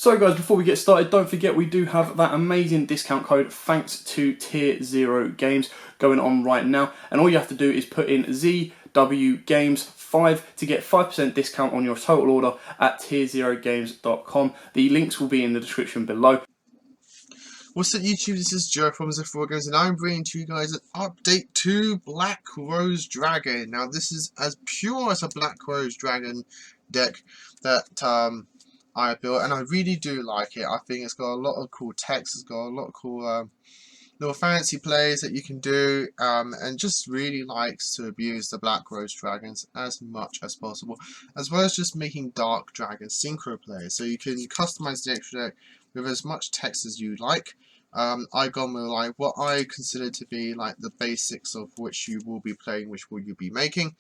So guys, before we get started, don't forget we do have that amazing discount code thanks to Tier 0 Games going on right now. And all you have to do is put in ZW Games 5 to get 5% discount on your total order at tier0games.com. The links will be in the description below. What's up YouTube, this is Joe from Z4 Games and I'm bringing to you guys an update to Black Rose Dragon. Now this is as pure as a Black Rose Dragon deck that I built, and I really do like it. I think it's got a lot of cool text, it's got a lot of cool little fancy plays that you can do, and just really likes to abuse the Black Rose Dragons as much as possible, as well as just making Dark Dragon synchro plays. So you can customize the extra deck with as much text as you like. I gone with like what I consider to be like the basics of which you will be playing, which will you be making,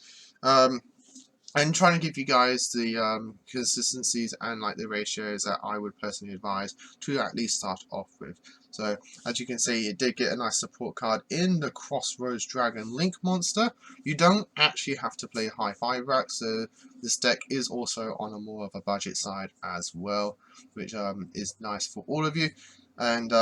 and trying to give you guys the consistencies and like the ratios that I would personally advise to at least start off with. So as you can see, it did get a nice support card in the Cross Rose Dragon Link monster. You don't actually have to play high 5 racks, so this deck is also on a more of a budget side as well, which is nice for all of you. And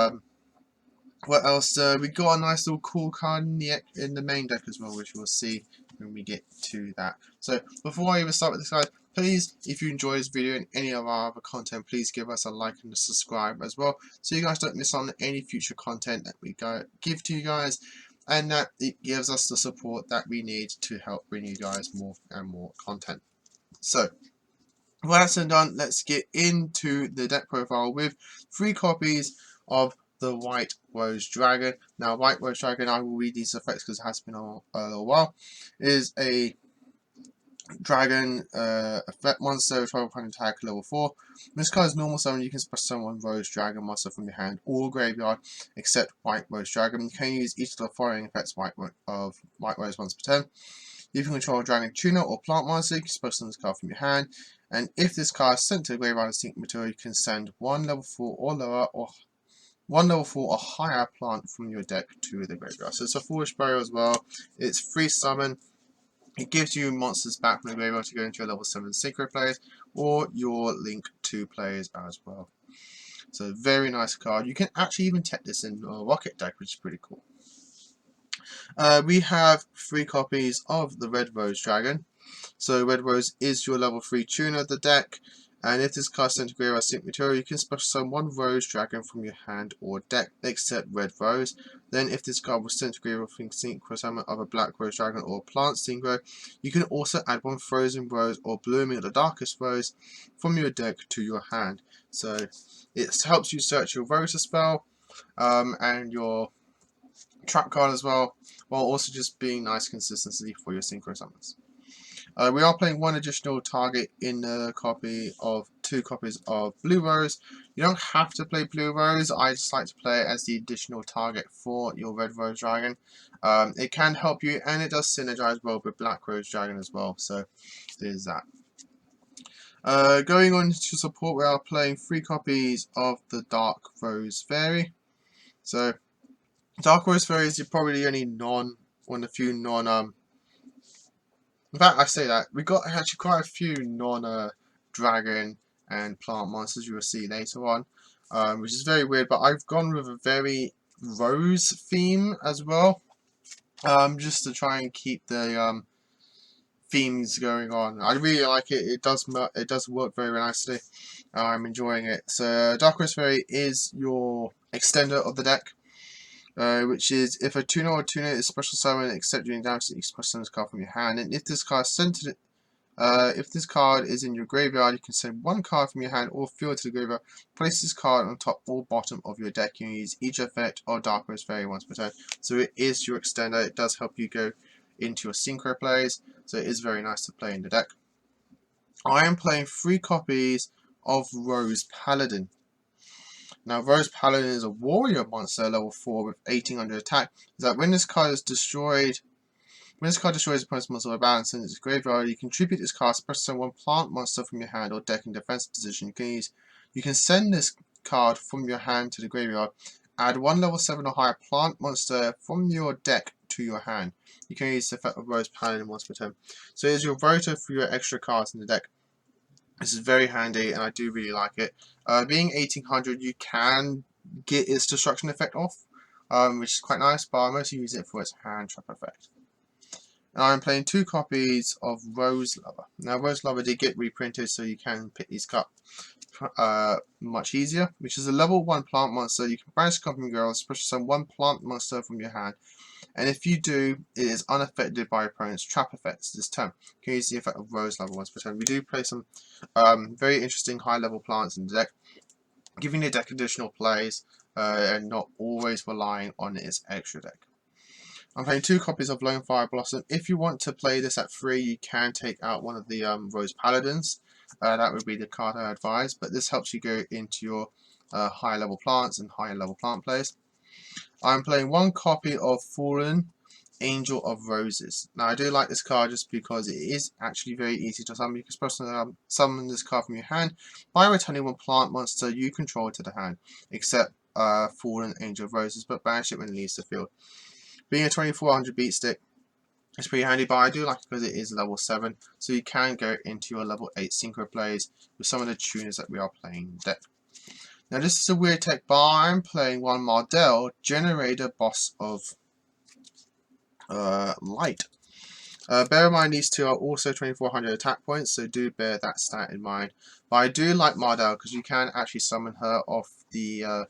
what else? We got a nice little cool card in the main deck as well, which we'll see when we get to that. So before I even start with this, guys, please, if you enjoy this video and any of our other content, please give us a like and a subscribe as well, so you guys don't miss on any future content that we give to you guys, and that it gives us the support that we need to help bring you guys more and more content. So with that said and done, let's get into the deck profile with 3 copies of the White Rose Dragon. Now, White Rose Dragon, I will read these effects because it has been a little while, is a dragon effect monster with 12 attack level 4. When this card is normal summon, you can special summon Rose Dragon monster from your hand or graveyard except White Rose Dragon. You can use each of the following effects of White Rose once per turn. If you control a dragon tuner or plant monster, you can special summon this card from your hand. And if this card is sent to the graveyard as sync material, you can send one level 4 or lower or one level 4 or higher plant from your deck to the graveyard. So it's a Foolish Burial as well. It's free summon. It gives you monsters back from the graveyard to go into your level 7 synchro plays or your Link 2 plays as well. So very nice card. You can actually even tech this in a Rocket deck, which is pretty cool. We have 3 copies of the Red Rose Dragon. So Red Rose is your level 3 tuner of the deck. And if this card is sent to graveyard sync material, you can special summon one Rose Dragon from your hand or deck, except Red Rose. Then, if this card was sent to graveyard synchro summon of a Black Rose Dragon or plant synchro, you can also add one Frozen Rose or Blooming of the Darkest Rose from your deck to your hand. So it helps you search your Rose spell and your trap card as well, while also just being nice consistency for your synchro summons. We are playing one additional target in the copy of 2 copies of Blue Rose. You don't have to play Blue Rose. I just like to play it as the additional target for your Red Rose Dragon. It can help you, and it does synergize well with Black Rose Dragon as well. So there's that. Going on to support, we are playing 3 copies of the Dark Rose Fairy. So Dark Rose Fairy is probably the only one of the few in fact, I say that we got actually quite a few non-dragon and plant monsters you will see later on, which is very weird. But I've gone with a very rose theme as well, just to try and keep the themes going on. I really like it. It does work very nicely. I'm enjoying it. So Dark Rose Fairy is your extender of the deck. Which is if a tuner or tuner is special summon except during damage, you special summon this card from your hand, and if this card is sent to if this card is in your graveyard, you can send one card from your hand or field to the graveyard. Place this card on top or bottom of your deck. You can use each effect or Dark Rose Fairy once per turn. So it is your extender. It does help you go into your synchro plays, so it is very nice to play in the deck. I am playing 3 copies of Rose Paladin. Now, Rose Paladin is a warrior monster level 4 with 1800 attack. Is that when this card is destroyed, when this card destroys opponent's monster or balance in its graveyard, you can tribute this card, special summon one plant monster from your hand or deck in defensive position. You can send this card from your hand to the graveyard. Add one level 7 or higher plant monster from your deck to your hand. You can use the effect of Rose Paladin once per turn. So it is your voter for your extra cards in the deck. This is very handy, and I do really like it. Being 1800, you can get its destruction effect off, which is quite nice, but I mostly use it for its hand trap effect. And I'm playing 2 copies of Rose Lover. Now, Rose Lover did get reprinted, so you can pick these up much easier, which is a level 1 plant monster. You can banish Company Girl, special summon 1 plant monster from your hand, and if you do, it is unaffected by opponent's trap effects this turn. You can use the effect of Rose Lover once per turn. We do play some very interesting high level plants in the deck, giving the deck additional plays and not always relying on its extra deck. I'm playing 2 copies of Lone Fire Blossom. If you want to play this at 3, you can take out one of the Rose Paladins. That would be the card I advise, but this helps you go into your higher level plants and higher level plant plays. I'm playing 1 copy of Fallen Angel of Roses. Now, I do like this card just because it is actually very easy to summon. You can personally summon this card from your hand by returning 1 plant monster you control to the hand, except Fallen Angel of Roses, but banish it when it leaves the field. Being a 2400 beat stick, it's pretty handy, but I do like it because it is level 7, so you can go into your level 8 synchro plays with some of the tuners that we are playing in the deck. Now, this is a weird tech, but I'm playing 1 Mardell, Generator Boss of Light. Bear in mind these 2 are also 2400 attack points, so do bear that stat in mind. But I do like Mardell because you can actually summon her off the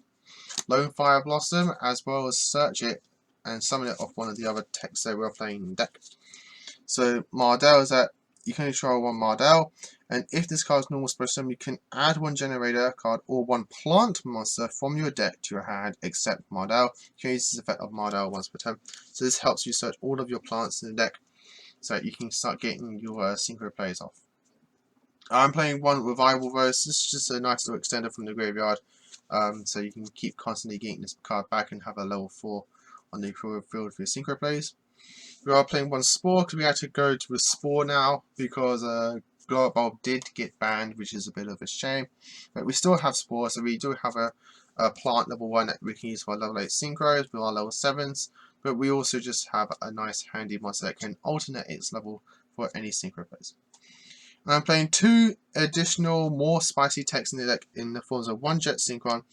Lone Fire Blossom, as well as search it and summon it off one of the other techs that we're playing in the deck. So Mardell is that you can control 1 Mardell, and if this card is normal special, you can add 1 generator card or 1 plant monster from your deck to your hand, except Mardell. You can use this effect of Mardell once per turn. So this helps you search all of your plants in the deck, so that you can start getting your synchro plays off. I'm playing 1 Revival Rose. This is just a nice little extender from the graveyard, so you can keep constantly getting this card back and have a level 4 on the field for your synchro plays. We are playing 1 Spore because we had to go to a Spore now because Glow Bulb did get banned, which is a bit of a shame. But we still have Spore, so we do have a plant level 1 that we can use for level 8 synchros with our level 7s. But we also just have a nice handy monster that can alternate its level for any synchro plays. And I'm playing 2 additional more spicy techs in the deck in the forms of 1 Jet Synchron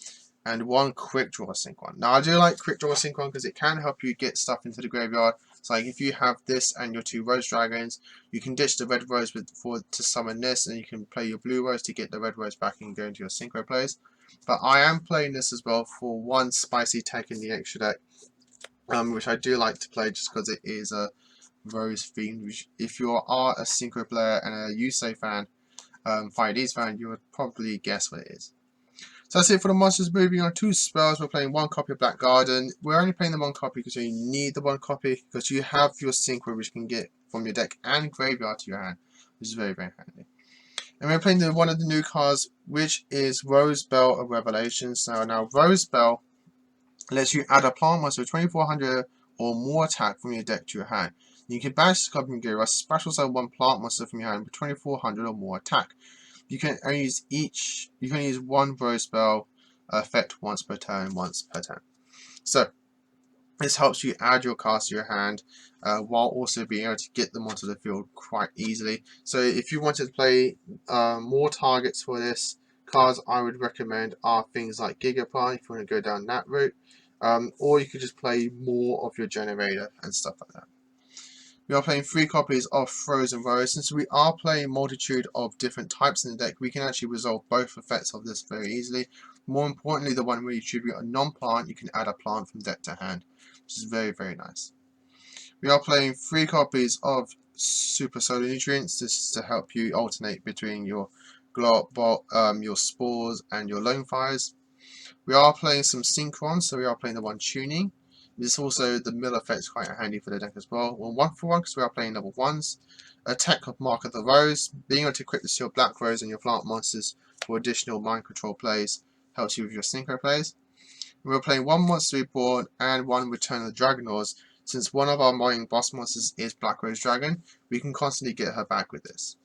and 1 Quick Draw Synchron. Now, I do like Quick Draw Synchron because it can help you get stuff into the graveyard. So, like, if you have this and your 2 Rose Dragons, you can ditch the Red Rose to summon this, and you can play your Blue Rose to get the Red Rose back and go into your synchro plays. But I am playing this as well for 1 spicy tech in the extra deck, which I do like to play just because it is a Rose themed. Which, if you are a synchro player and a Yusei fan, Fire D's fan, you would probably guess what it is. So that's it for the monsters. Moving on to spells, we're playing 1 copy of Black Garden. We're only playing the 1 copy because you need the 1 copy, because you have your synchro which you can get from your deck and graveyard to your hand, which is very, very handy. And we're playing one of the new cards, which is Rose Bell of Revelations. Now Rose Bell lets you add a plant monster with 2400 or more attack from your deck to your hand. You can banish this card from your graveyard, special summon 1 plant monster from your hand with 2400 or more attack. You can only use 1 Rose Spell effect once per turn. So this helps you add your cards to your hand while also being able to get them onto the field quite easily. So if you wanted to play more targets for this, cards I would recommend are things like Gigaplant if you want to go down that route, or you could just play more of your generator and stuff like that. We are playing 3 copies of Frozen Rose. Since we are playing multitude of different types in the deck, we can actually resolve both effects of this very easily. More importantly, the one where you tribute a non-plant, you can add a plant from deck to hand, which is very, very nice. We are playing 3 copies of Super Solar Nutrients. This is to help you alternate between your your Spores and your Lone Fires. We are playing some Synchron, so we are playing the 1 Tuning. This also, the mill effect is quite handy for the deck as well. Well, 1 for 1 because we are playing level 1s. A tech of Mark of the Rose. Being able to equip this to your Black Rose and your plant monsters for additional mind control plays helps you with your synchro plays. We're playing 1 Monster Reborn and 1 Return of the Dragonors. Since one of our main boss monsters is Black Rose Dragon, we can constantly get her back with this.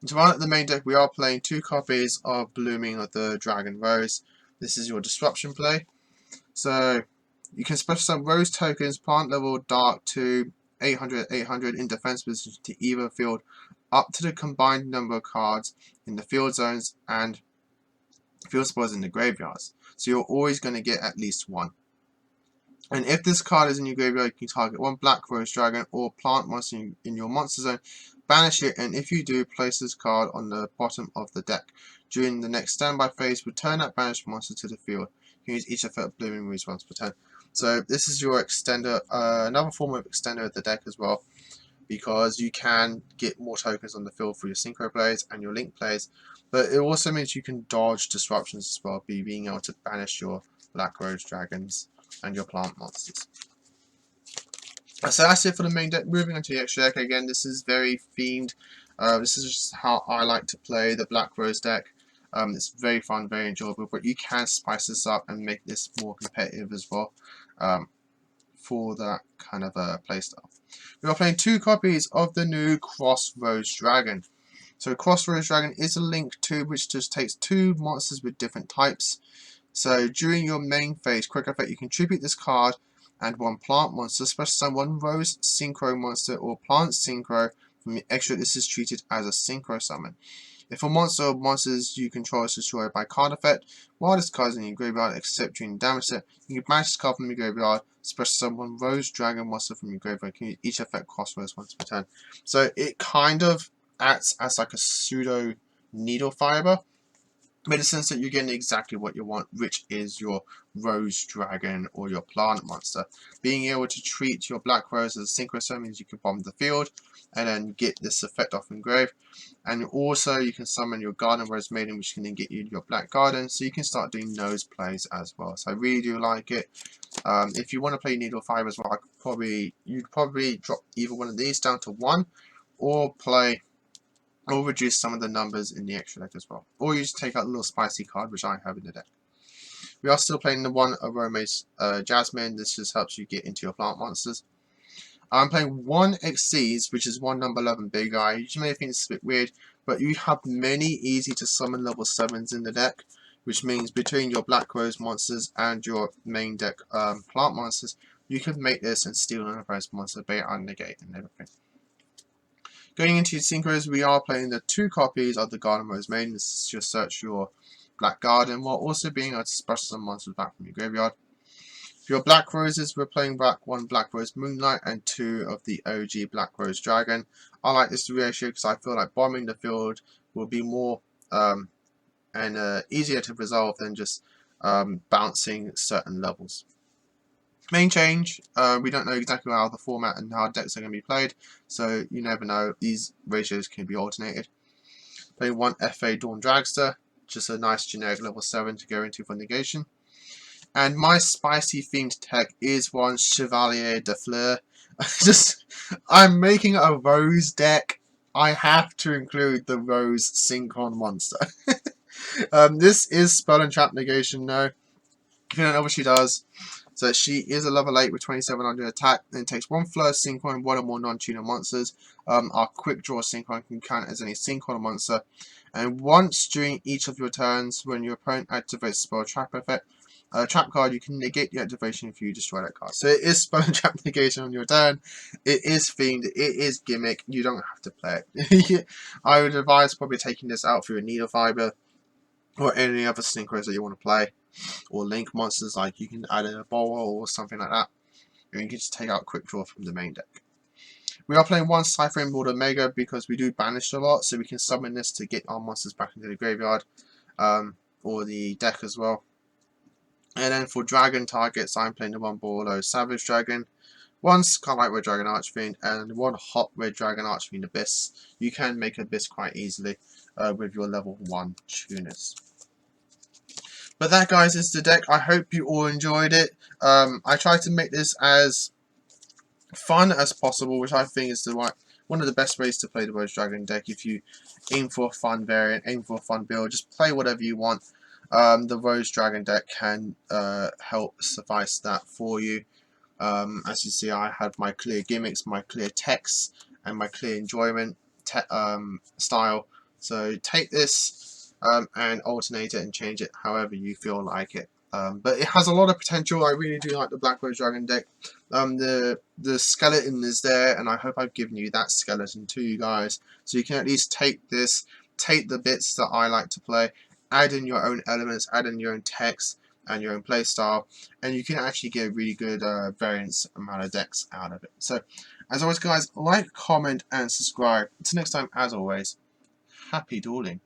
And to run out the main deck, we are playing 2 copies of Blooming of the Dragon Rose. This is your disruption play. So you can special summon Rose tokens, plant level, dark to 800 in defense position to either field up to the combined number of cards in the field zones and field spells in the graveyards. So you're always going to get at least one. And if this card is in your graveyard, you can target one Black Rose Dragon or plant monster in your monster zone, banish it, and if you do, place this card on the bottom of the deck. During the next standby phase, return that banished monster to the field. You can use each effect of Blooming Roost once per turn. So this is your extender, another form of extender of the deck as well, because you can get more tokens on the field for your synchro plays and your link plays, but it also means you can dodge disruptions as well, being able to banish your Black Rose Dragons and your plant monsters. So that's it for the main deck. Moving on to the extra deck, again, this is very themed. This is just how I like to play the Black Rose deck. It's very fun, very enjoyable, but you can spice this up and make this more competitive as well, for that kind of playstyle. We are playing 2 copies of the new Crossroads Dragon. So Crossroads Dragon is a link to which just takes 2 monsters with different types. So during your main phase, quick effect, you can tribute this card and 1 plant monster, special summon 1 Rose Synchro monster or Plant Synchro from your extra. This is treated as a Synchro summon. If a monster or monsters you control is destroyed by card effect, while this card is in your graveyard except during damage set, you can banish this card from your graveyard, special summon 1 Rose Dragon monster from your graveyard. You can use each effect Crossroads once per turn. So it kind of acts as like a pseudo needle fiber, in the sense that you're getting exactly what you want, which is your Rose Dragon or your plant monster. Being able to treat your Black Rose as a synchro summon means you can bomb the field and then get this effect off in grave. And also you can summon your Garden Rose Maiden, which can then get you your Black Garden, so you can start doing those plays as well. So I really do like it. If you want to play Needle Fiber as well, you'd probably drop either one of these down to 1, or reduce some of the numbers in the extra deck as well. Or you just take out a little spicy card, which I have in the deck. We are still playing the 1 Aroma's Jasmine. This just helps you get into your plant monsters. I'm playing 1 Xyz, which is 1 number 11 big guy. You may think it's a bit weird, but you have many easy to summon level 7s in the deck, which means between your Black Rose monsters and your main deck plant monsters, you can make this and steal an opponent's monster, bait and negate and everything. Going into your synchros, we are playing the 2 copies of the Garden Rose Maiden. This is just search your Black Garden, while also being able to special some monsters back from your graveyard. For your Black Roses, we're playing back 1 Black Rose Moonlight and 2 of the OG Black Rose Dragon. I like this ratio because I feel like bombing the field will be more easier to resolve than just bouncing certain levels. Main change, we don't know exactly how the format and how decks are going to be played, so you never know. These ratios can be alternated. Playing 1 FA Dawn Dragster, just a nice generic level 7 to go into for negation. And my spicy themed tech is 1 Chevalier de Fleur. I'm making a Rose deck. I have to include the Rose Synchron monster. This is Spell and Trap Negation, no. If you don't know what she does, so she is a level 8 with 2700 attack, and takes 1 Fleur Synchron, 1 or more non-tuner monsters. Our Quick Draw Synchron can count as any Synchron monster. And once during each of your turns, when your opponent activates Spell Trap effect, trap card, you can negate the activation if you destroy that card. So it is Spell and Trap Negation on your turn. It is themed, it is gimmick, you don't have to play it. I would advise probably taking this out for a Needle Fiber, or any other synchros that you want to play, or link monsters, like you can add in a Bowl or something like that, and you can just take out Quick Draw from the main deck. We are playing 1 Cypher Emerald Omega because we do banish a lot, so we can summon this to get our monsters back into the graveyard, or the deck as well. And then for dragon targets, I'm playing the 1 Borlo Savage Dragon, 1 Scarlet Red Dragon Archfiend, and 1 Hot Red Dragon Archfiend Abyss. You can make Abyss quite easily with your level 1 tuners. But that, guys, is the deck. I hope you all enjoyed it. I tried to make this as fun as possible, which I think is one of the best ways to play the Rose Dragon deck. If you aim for a fun variant, aim for a fun build, just play whatever you want. The Rose Dragon deck can help suffice that for you. As you see, I have my clear gimmicks, my clear text, and my clear enjoyment style. So take this and alternate it and change it however you feel like it. But it has a lot of potential. I really do like the Black Rose Dragon deck. The skeleton is there, and I hope I've given you that skeleton to you guys, so you can at least take this, take the bits that I like to play, add in your own elements, add in your own text and your own play style, and you can actually get a really good variance amount of decks out of it. So, as always, guys, like, comment, and subscribe. Until next time, as always, happy dueling.